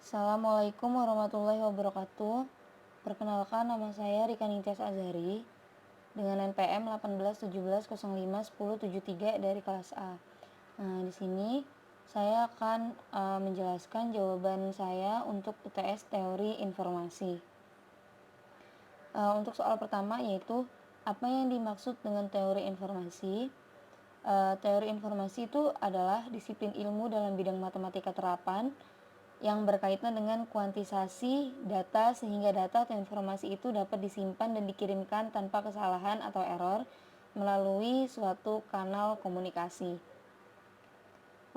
Assalamualaikum warahmatullahi wabarakatuh. Perkenalkan, nama saya Rika Ningtyas Azhari dengan NPM 1817051073 dari kelas A. Nah, di sini saya akan menjelaskan jawaban saya untuk UTS Teori Informasi. Untuk soal pertama yaitu apa yang dimaksud dengan teori informasi? Teori informasi itu adalah disiplin ilmu dalam bidang matematika terapan yang berkaitan dengan kuantisasi data sehingga data atau informasi itu dapat disimpan dan dikirimkan tanpa kesalahan atau error melalui suatu kanal komunikasi.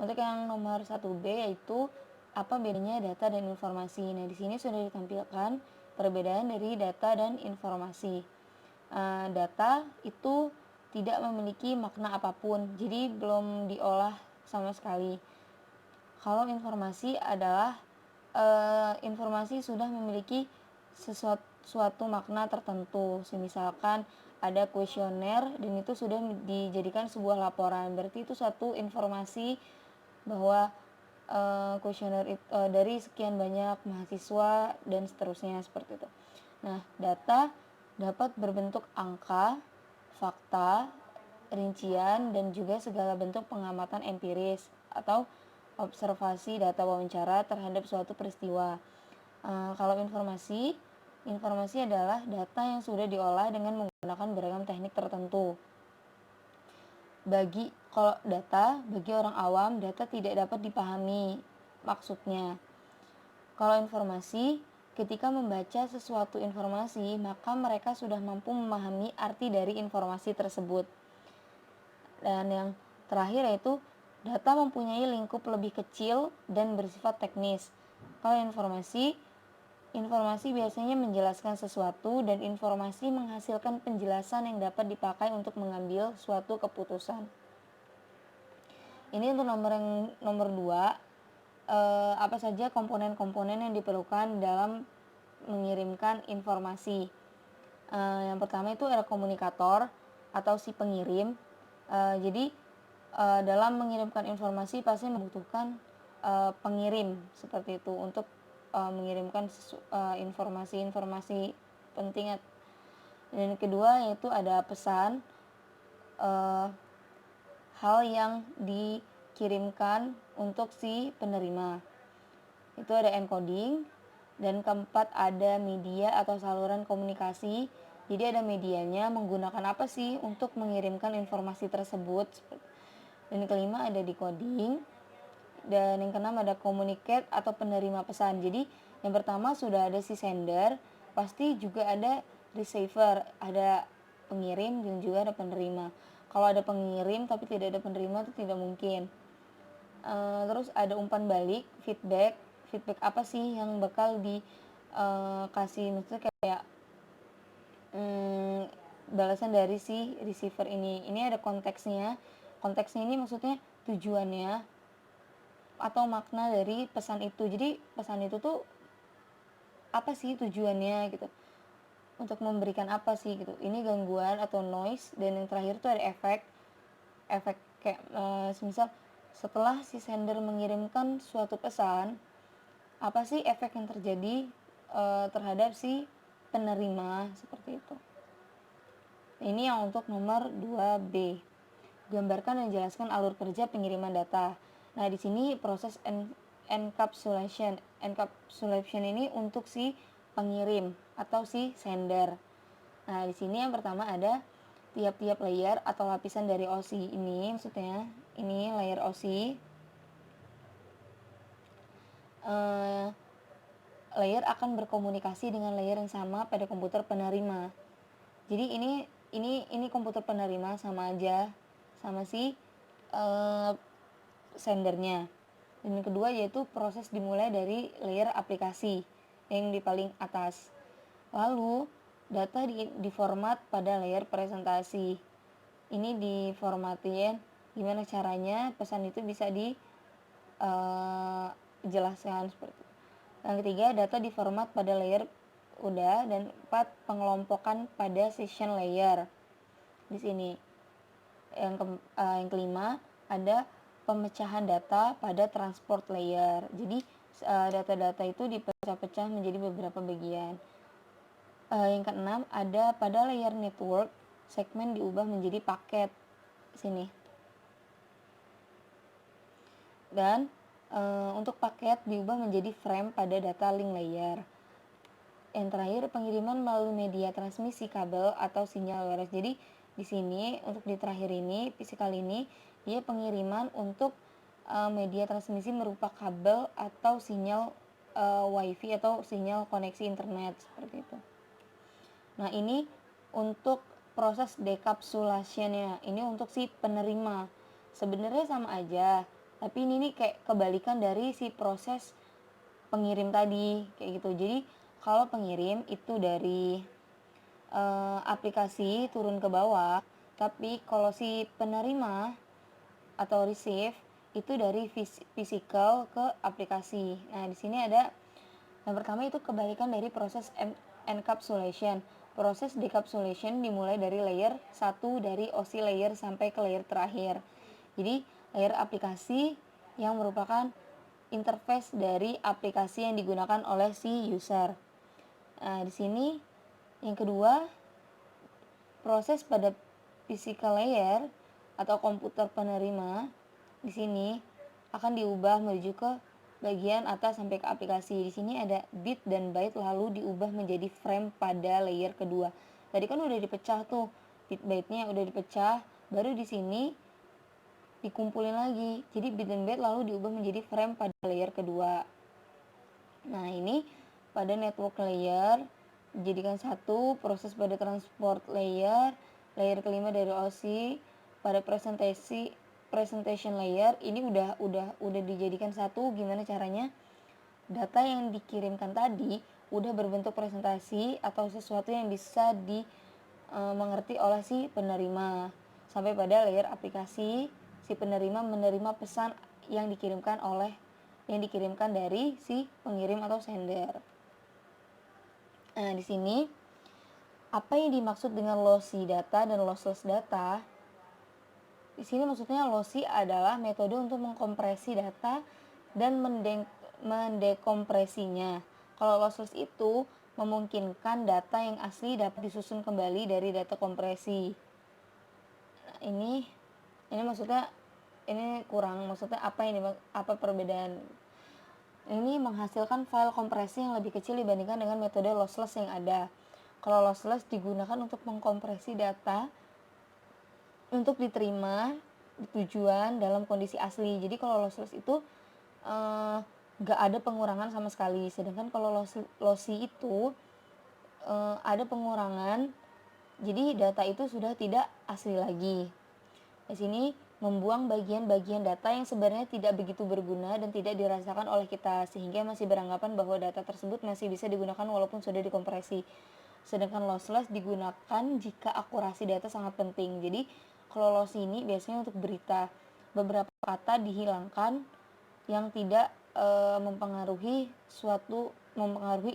Untuk yang nomor 1B yaitu apa bedanya data dan informasi. Nah, di sini sudah ditampilkan perbedaan dari data dan informasi. Data itu tidak memiliki makna apapun, jadi belum diolah sama sekali. Kalau informasi adalah informasi sudah memiliki suatu makna tertentu. Misalkan ada kuesioner dan itu sudah dijadikan sebuah laporan, berarti itu suatu informasi bahwa kuesioner dari sekian banyak mahasiswa dan seterusnya seperti itu. Nah, data dapat berbentuk angka, fakta, rincian, dan juga segala bentuk pengamatan empiris atau observasi data wawancara terhadap suatu peristiwa. Kalau informasi adalah data yang sudah diolah dengan menggunakan beragam teknik tertentu. Bagi orang awam, data tidak dapat dipahami maksudnya. Kalau informasi, ketika membaca sesuatu informasi, maka mereka sudah mampu memahami arti dari informasi tersebut. Dan yang terakhir yaitu data mempunyai lingkup lebih kecil dan bersifat teknis. Kalau informasi biasanya menjelaskan sesuatu dan informasi menghasilkan penjelasan yang dapat dipakai untuk mengambil suatu keputusan. Ini untuk nomor 2, apa saja komponen-komponen yang diperlukan dalam mengirimkan informasi. Yang pertama itu ada komunikator atau si pengirim. Jadi dalam mengirimkan informasi pasti membutuhkan pengirim seperti itu untuk mengirimkan informasi-informasi penting. Dan kedua yaitu ada pesan, hal yang dikirimkan untuk si penerima. Itu ada encoding. Dan keempat ada media atau saluran komunikasi. Jadi ada medianya, menggunakan apa sih untuk mengirimkan informasi tersebut. Dan yang kelima ada decoding. Dan yang keenam ada communicate atau penerima pesan. Jadi yang pertama sudah ada si sender, pasti juga ada receiver, ada pengirim dan juga ada penerima. Kalau ada pengirim tapi tidak ada penerima itu tidak mungkin. Terus ada umpan balik, feedback apa sih yang bakal dikasih, maksudnya kayak balasan dari si receiver ini ada konteksnya ini maksudnya tujuannya atau makna dari pesan itu. Jadi pesan itu tuh apa sih tujuannya gitu, untuk memberikan apa sih gitu, ini gangguan atau noise. Dan yang terakhir tuh ada efek kayak semisal setelah si sender mengirimkan suatu pesan, apa sih efek yang terjadi terhadap si penerima, seperti itu. Ini yang untuk nomor 2B. Gambarkan dan jelaskan alur kerja pengiriman data. Nah, di sini proses encapsulation. Encapsulation ini untuk si pengirim atau si sender. Nah, di sini yang pertama ada tiap-tiap layer atau lapisan dari OSI ini, maksudnya ini layer OSI. Layer akan berkomunikasi dengan layer yang sama pada komputer penerima. Jadi ini komputer penerima sama aja sama si sendernya. Dan yang kedua yaitu proses dimulai dari layer aplikasi yang di paling atas. Lalu data diformat pada layer presentasi. Ini diformatin gimana caranya pesan itu bisa dijelaskan seperti itu. Yang ketiga, data diformat pada layer udah. Dan 4, pengelompokan pada session layer di sini. Yang kelima ada pemecahan data pada transport layer. Jadi data-data itu dipecah-pecah menjadi beberapa bagian. Yang keenam, ada pada layer network, segmen diubah menjadi paket sini. Dan untuk paket diubah menjadi frame pada data link layer. Yang terakhir, pengiriman melalui media transmisi kabel atau sinyal wireless. Jadi di sini untuk di terakhir ini, physical ini, dia pengiriman untuk media transmisi berupa kabel atau sinyal wifi atau sinyal koneksi internet seperti itu. Nah, ini untuk proses decapsulation-nya. Ini untuk si penerima. Sebenarnya sama aja, tapi ini nih kayak kebalikan dari si proses pengirim tadi, kayak gitu. Jadi, kalau pengirim itu dari aplikasi turun ke bawah, tapi kalau si penerima atau receive itu dari physical ke aplikasi. Nah, di sini ada yang pertama itu kebalikan dari proses encapsulation. Proses decapsulation dimulai dari layer 1 dari OSI layer sampai ke layer terakhir. Jadi, layer aplikasi yang merupakan interface dari aplikasi yang digunakan oleh si user. Nah, di sini yang kedua, proses pada physical layer atau komputer penerima di sini akan diubah menuju ke bagian atas sampai ke aplikasi. Di sini ada bit dan byte lalu diubah menjadi frame pada layer kedua. Tadi kan udah dipecah tuh, bit byte-nya udah dipecah, baru di sini dikumpulin lagi. Jadi bit dan byte lalu diubah menjadi frame pada layer kedua. Nah, ini pada network layer dijadikan satu, proses pada transport layer kelima dari OSI, pada presentation layer ini udah dijadikan satu. Gimana caranya? Data yang dikirimkan tadi udah berbentuk presentasi atau sesuatu yang bisa dimengerti oleh si penerima. Sampai pada layer aplikasi, si penerima menerima pesan yang dikirimkan dari si pengirim atau sender. Nah, di sini apa yang dimaksud dengan lossy data dan lossless data? Di sini maksudnya lossy adalah metode untuk mengkompresi data dan mendekompresinya. Kalau lossless itu memungkinkan data yang asli dapat disusun kembali dari data kompresi. Nah, ini maksudnya ini kurang, maksudnya apa perbedaan? Ini menghasilkan file kompresi yang lebih kecil dibandingkan dengan metode lossless yang ada. Kalau lossless digunakan untuk mengkompresi data untuk diterima tujuan dalam kondisi asli. Jadi kalau lossless itu nggak ada pengurangan sama sekali. Sedangkan kalau lossy itu ada pengurangan. Jadi data itu sudah tidak asli lagi. Di sini membuang bagian-bagian data yang sebenarnya tidak begitu berguna dan tidak dirasakan oleh kita, sehingga masih beranggapan bahwa data tersebut masih bisa digunakan walaupun sudah dikompresi. Sedangkan lossless digunakan jika akurasi data sangat penting. Jadi kalau loss ini biasanya untuk berita, beberapa kata dihilangkan yang tidak mempengaruhi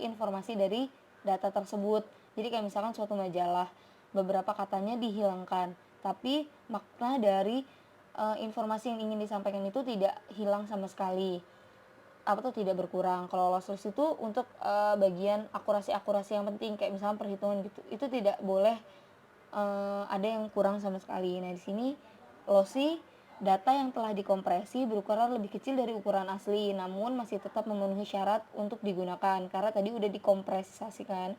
informasi dari data tersebut. Jadi kayak misalkan suatu majalah, beberapa katanya dihilangkan, tapi makna dari informasi yang ingin disampaikan itu tidak hilang sama sekali atau tidak berkurang. Kalau lossless itu untuk bagian akurasi yang penting, kayak misalnya perhitungan gitu, itu tidak boleh ada yang kurang sama sekali. Nah, di sini lossy data yang telah dikompresi berukuran lebih kecil dari ukuran asli, namun masih tetap memenuhi syarat untuk digunakan karena tadi udah dikompresasikan.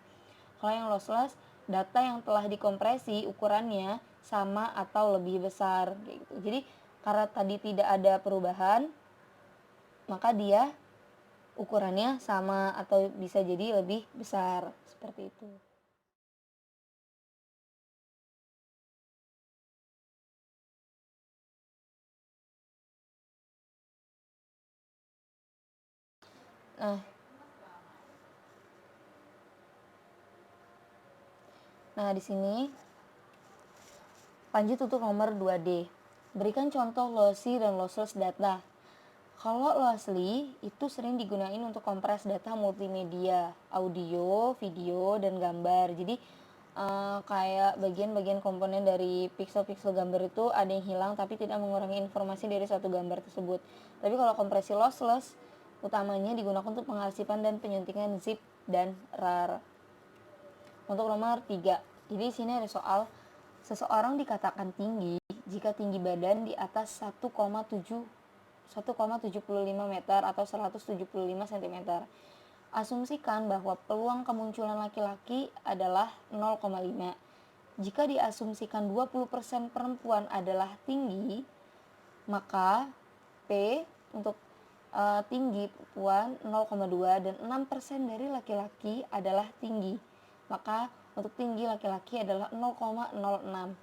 Kalau yang lossless, data yang telah dikompresi ukurannya sama atau lebih besar gitu. Jadi karena tadi tidak ada perubahan, maka dia ukurannya sama atau bisa jadi lebih besar seperti itu. Nah, di sini lanjut untuk nomor 2D. Berikan contoh lossy dan lossless data. Kalau lossy itu sering digunakan untuk kompres data multimedia, audio, video, dan gambar. Jadi kayak bagian-bagian komponen dari pixel-pixel gambar itu ada yang hilang tapi tidak mengurangi informasi dari suatu gambar tersebut. Tapi kalau kompresi lossless utamanya digunakan untuk pengarsipan dan penyuntikan zip dan rar. Untuk nomor 3, jadi di sini ada soal seseorang dikatakan tinggi jika tinggi badan di atas 1,75 meter atau 175 cm. Asumsikan bahwa peluang kemunculan laki-laki adalah 0,5. Jika diasumsikan 20% perempuan adalah tinggi, maka P untuk tinggi perempuan 0,2 dan 6% dari laki-laki adalah tinggi. Maka untuk tinggi laki-laki adalah 0,06.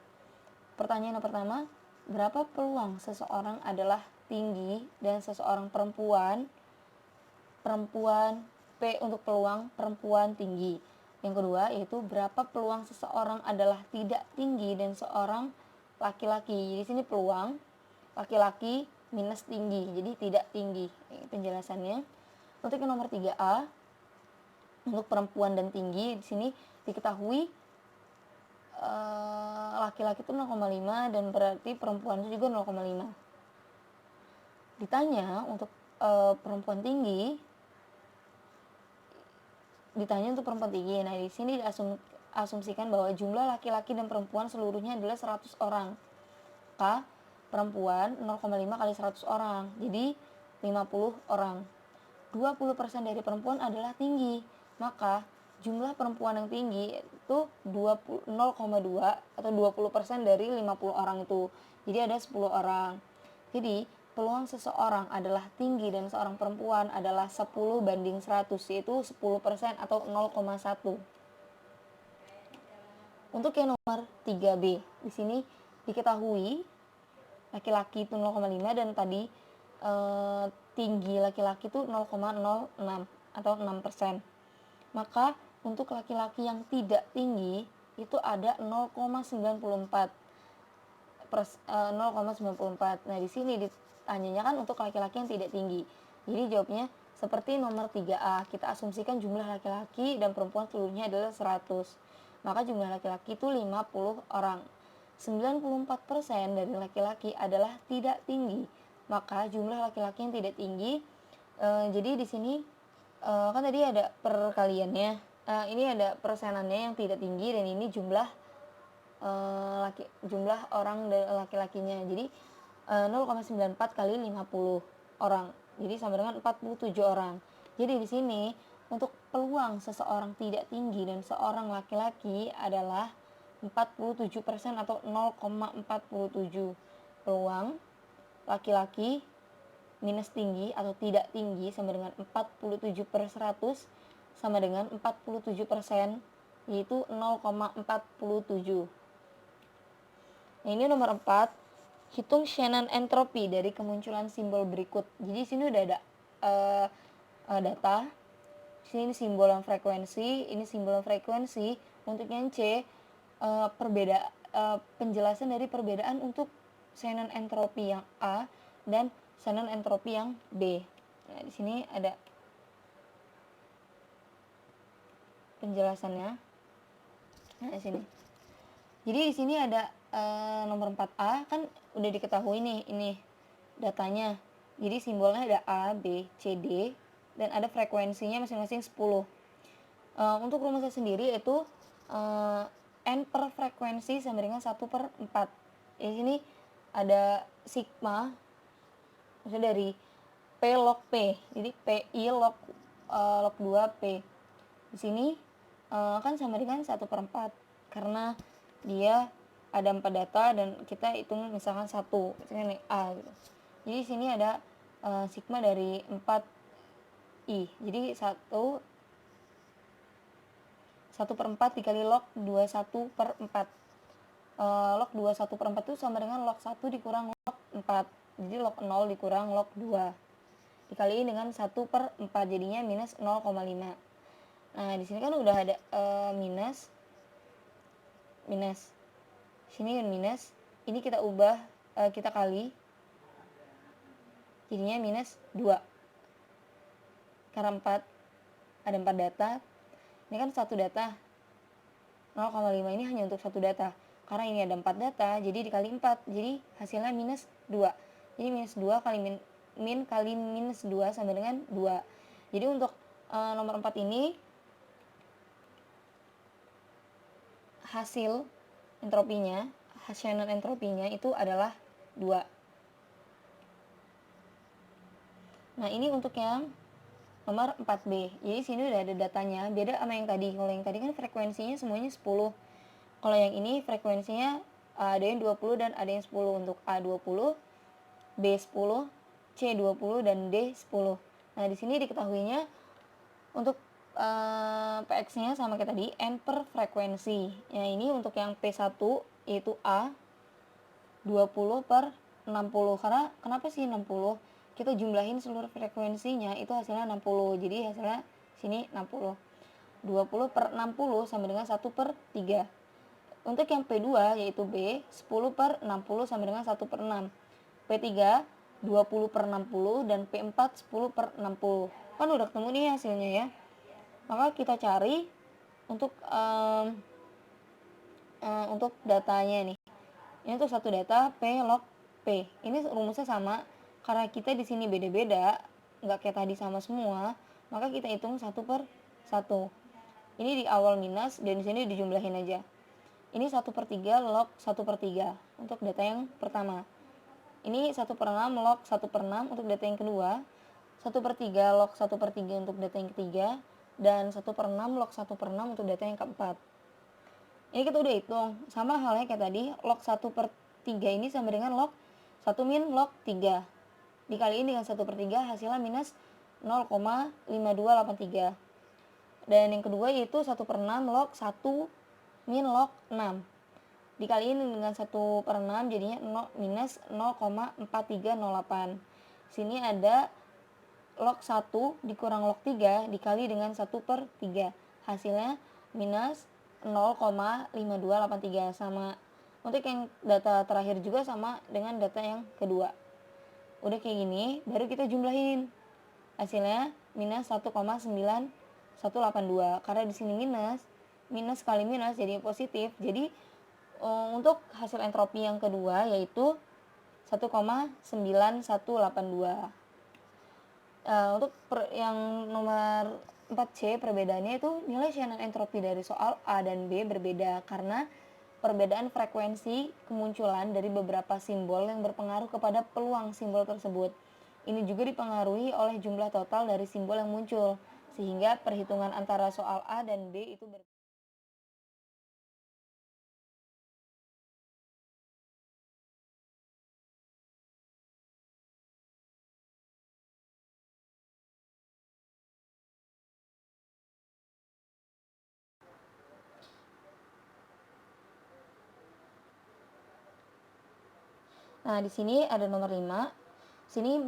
Pertanyaan yang pertama, berapa peluang seseorang adalah tinggi dan seseorang perempuan P untuk peluang perempuan tinggi. Yang kedua yaitu berapa peluang seseorang adalah tidak tinggi dan seorang laki-laki. Jadi sini peluang laki-laki minus tinggi, jadi tidak tinggi. Penjelasannya. Untuk yang nomor 3A, untuk perempuan dan tinggi di sini diketahui laki-laki itu 0,5 dan berarti perempuan itu juga 0,5. Ditanya untuk perempuan tinggi, nah di sini diasumsikan bahwa jumlah laki-laki dan perempuan seluruhnya adalah 100 orang. Maka perempuan 0,5 kali 100 orang, jadi 50 orang. 20% dari perempuan adalah tinggi, maka jumlah perempuan yang tinggi itu 0,2 atau 20% dari 50 orang itu. Jadi ada 10 orang. Jadi peluang seseorang adalah tinggi dan seorang perempuan adalah 10/100, yaitu 10% atau 0,1. Untuk yang nomor 3B, di sini diketahui laki-laki itu 0,5 dan tadi tinggi laki-laki itu 0,06 atau 6%. Maka untuk laki-laki yang tidak tinggi itu ada 0,94. Nah, di sini ditanyanya kan untuk laki-laki yang tidak tinggi. Jadi jawabnya seperti nomor 3A, kita asumsikan jumlah laki-laki dan perempuan seluruhnya adalah 100. Maka jumlah laki-laki itu 50 orang. 94% dari laki-laki adalah tidak tinggi. Maka jumlah laki-laki yang tidak tinggi, jadi di sini kan tadi ada perkaliannya, ini ada persenannya yang tidak tinggi dan ini jumlah jumlah orang laki-lakinya. Jadi 0,94 kali 50 orang, jadi sama dengan 47 orang. Jadi di sini untuk peluang seseorang tidak tinggi dan seorang laki-laki adalah 47% atau 0,47. Peluang laki-laki minus tinggi atau tidak tinggi sama dengan 47/100 sama dengan 47%, yaitu 0,47. Nah, ini nomor 4, hitung Shannon entropi dari kemunculan simbol berikut. Jadi sini udah ada data. Sini simbol dan frekuensi, ini simbol dan frekuensi. Untuk yang C, penjelasan dari perbedaan untuk Shannon entropi yang A dan Shannon entropi yang B. Nah, di sini ada penjelasannya. Nah, di sini. Jadi di sini ada nomor 4A kan udah diketahui nih ini datanya. Jadi simbolnya ada A, B, C, D dan ada frekuensinya masing-masing 10. Untuk rumusnya sendiri itu N per frekuensi sama dengan 1/4. Di sini ada sigma, maksudnya dari P log P. Jadi PI log 2P. Di sini kan sama dengan 1/4 karena dia ada 4 data dan kita hitung misalkan 1, misalkan A gitu. Jadi di sini ada sigma dari 4I. Jadi 1/4 dikali log 21/4. Log 21/4 itu sama dengan log 1 dikurang log 4. Jadi log 0 dikurang log 2. Dikaliin dengan 1/4 jadinya minus 0,5. Nah, di sini kan udah ada minus. Sini minus. Ini kita ubah, kita kali. Jadinya minus 2. Karena 4 ada 4 data. Ini kan satu data. 0,5 ini hanya untuk satu data. Karena ini ada 4 data, jadi dikali 4. Jadi hasilnya minus 2. Jadi minus 2 kali min kali minus 2 sama dengan 2. Jadi untuk nomor 4 ini hasil entropinya, Shannon entropinya itu adalah 2. Nah, ini untuk yang nomor 4B. Jadi sini udah ada datanya, beda sama yang tadi. Kalau yang tadi kan frekuensinya semuanya 10. Kalau yang ini frekuensinya ada yang 20 dan ada yang 10. Untuk A20, B10, C20 dan D10. Nah, di sini diketahuinya untuk PX-nya sama kayak tadi, N per frekuensi. Nah, ini untuk yang P1 yaitu A 20 per 60. Karena kenapa sih 60? Kita jumlahin seluruh frekuensinya itu hasilnya 60. Jadi hasilnya sini 60. 20 per 60 sama dengan 1 per 3. Untuk yang P2 yaitu B 10 per 60 sama dengan 1 per 6. P3 20 per 60 dan P4 10 per 60. Kan udah ketemu nih hasilnya ya. Maka kita cari untuk datanya nih. Ini untuk satu data P log P. Ini rumusnya sama. Karena kita di sini beda-beda, nggak kayak tadi sama semua, maka kita hitung 1 per 1. Ini di awal minus dan di sini dijumlahin aja. Ini 1 per 3 log 1 per 3 untuk data yang pertama. Ini 1 per 6 log 1 per 6 untuk data yang kedua. 1 per 3 log 1 per 3 untuk data yang ketiga. Dan 1 per 6 log 1 per 6 untuk data yang keempat. Ini kita udah hitung. Sama halnya kayak tadi, log 1 per 3 ini sama dengan log 1 min log 3. Dikaliin dengan 1 per 3 hasilnya minus 0,5283. Dan yang kedua yaitu 1 per 6 log 1 min log 6. Dikaliin dengan 1 per 6 jadinya minus 0,4308. Sini ada log 1 dikurang log 3 dikali dengan 1 per 3. Hasilnya minus 0,5283. Sama untuk yang data terakhir juga sama dengan data yang kedua. Udah kayak gini, baru kita jumlahin. Hasilnya minus 1,9182. Karena di sini minus kali minus jadi positif. Jadi untuk hasil entropi yang kedua yaitu 1,9182. Untuk yang nomor 4C perbedaannya itu nilai Shannon entropi dari soal A dan B berbeda karena perbedaan frekuensi kemunculan dari beberapa simbol yang berpengaruh kepada peluang simbol tersebut. Ini juga dipengaruhi oleh jumlah total dari simbol yang muncul, sehingga perhitungan antara soal A dan B itu berbeda. Nah, di sini ada nomor 5. Sini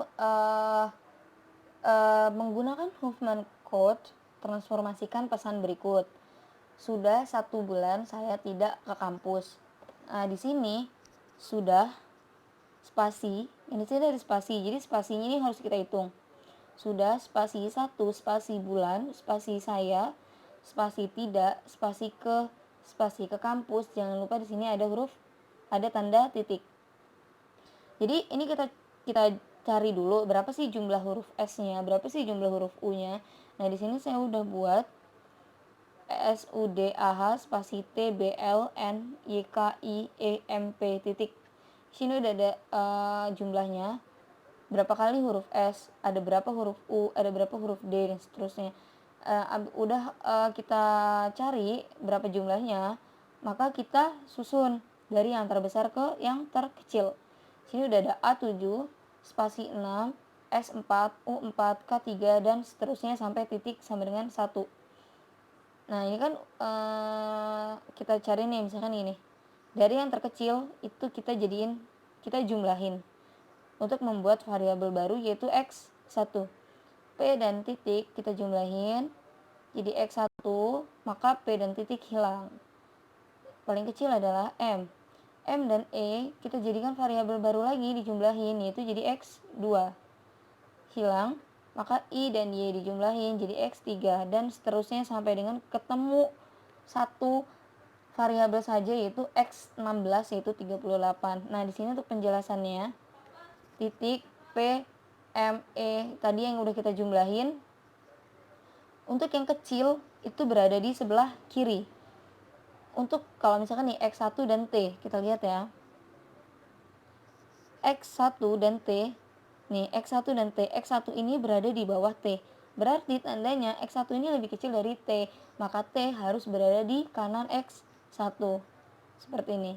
menggunakan Huffman Code, transformasikan pesan berikut. Sudah 1 bulan saya tidak ke kampus. Nah, di sini sudah spasi, ini sini ada spasi, jadi spasinya ini harus kita hitung. Sudah spasi 1, spasi bulan, spasi saya, spasi tidak, spasi ke kampus. Jangan lupa di sini ada tanda titik. Jadi ini kita cari dulu berapa sih jumlah huruf S-nya, berapa sih jumlah huruf U-nya. Nah, di sini saya udah buat SUDAH spasi T B L N Y K I E M P titik. Sini udah ada jumlahnya. Berapa kali huruf S, ada berapa huruf U, ada berapa huruf D dan seterusnya. Kita cari berapa jumlahnya, maka kita susun dari yang terbesar ke yang terkecil. Sini udah ada A7, spasi 6, S4, U4, K3 dan seterusnya sampai titik sama dengan 1. Nah, ini kan kita cari nih misalkan ini. Dari yang terkecil itu kita jumlahin untuk membuat variabel baru yaitu X1. P dan titik kita jumlahin jadi X1, maka P dan titik hilang. Paling kecil adalah M. M dan E kita jadikan variabel baru lagi dijumlahin yaitu jadi X2. Hilang, maka I dan Y dijumlahin jadi X3 dan seterusnya sampai dengan ketemu satu variabel saja yaitu X16 yaitu 38. Nah, di sini untuk penjelasannya titik P M, E tadi yang udah kita jumlahin. Untuk yang kecil itu berada di sebelah kiri. Untuk kalau misalkan nih X1 dan T, kita lihat ya. X1 dan T, nih X1 dan T, X1 ini berada di bawah T. Berarti tandanya X1 ini lebih kecil dari T, maka T harus berada di kanan X1. Seperti ini.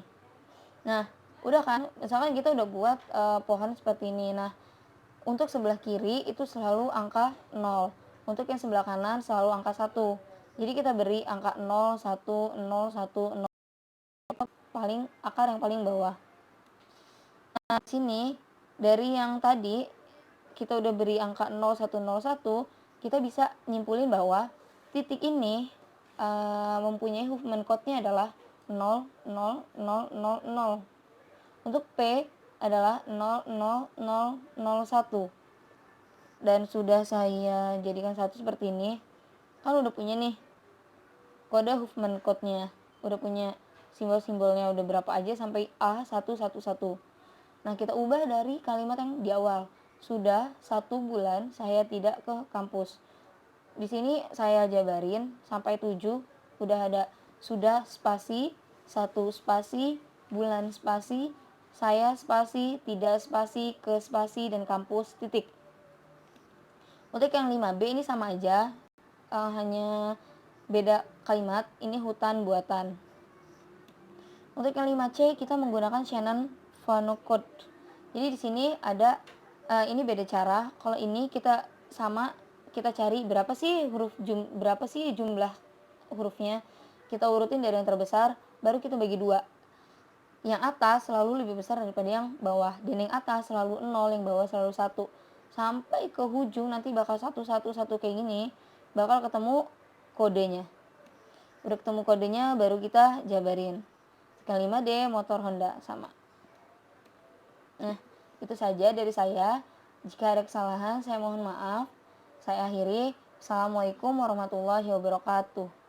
Nah, udah kan? Misalkan kita udah buat pohon seperti ini. Nah, untuk sebelah kiri itu selalu angka 0. Untuk yang sebelah kanan selalu angka 1. Jadi kita beri angka 0, 1, 0, 1, 0 paling akar yang paling bawah. Nah, sini dari yang tadi kita udah beri angka 0, 1, 0, 1, kita bisa nyimpulin bahwa titik ini mempunyai Huffman code-nya adalah 0, 0, 0, 0, 0. Untuk P adalah 0, 0, 0, 0, 1. Dan sudah saya jadikan satu seperti ini. Kan udah punya nih kode Huffman code-nya, udah punya simbol-simbolnya udah berapa aja sampai A111. Nah, kita ubah dari kalimat yang di awal. Sudah 1 bulan saya tidak ke kampus. Di sini saya jabarin sampai 7, udah ada sudah spasi, 1 spasi, bulan spasi, saya spasi, tidak spasi, ke spasi, dan kampus titik. Untuk yang 5B ini sama aja, hanya beda kalimat, ini hutan buatan. Untuk yang 5C kita menggunakan Shannon Phonocode. Jadi di sini ada ini beda cara. Kalau ini kita sama, kita cari berapa sih jumlah hurufnya. Kita urutin dari yang terbesar, baru kita bagi 2. Yang atas selalu lebih besar daripada yang bawah. Dan yang atas selalu 0, yang bawah selalu 1. Sampai ke ujung nanti bakal 1 kayak gini, bakal ketemu kodenya. Udah ketemu kodenya baru kita jabarin. Yang 5D motor Honda sama. Nah, itu saja dari saya. Jika ada kesalahan saya mohon maaf. Saya akhiri. Assalamualaikum warahmatullahi wabarakatuh.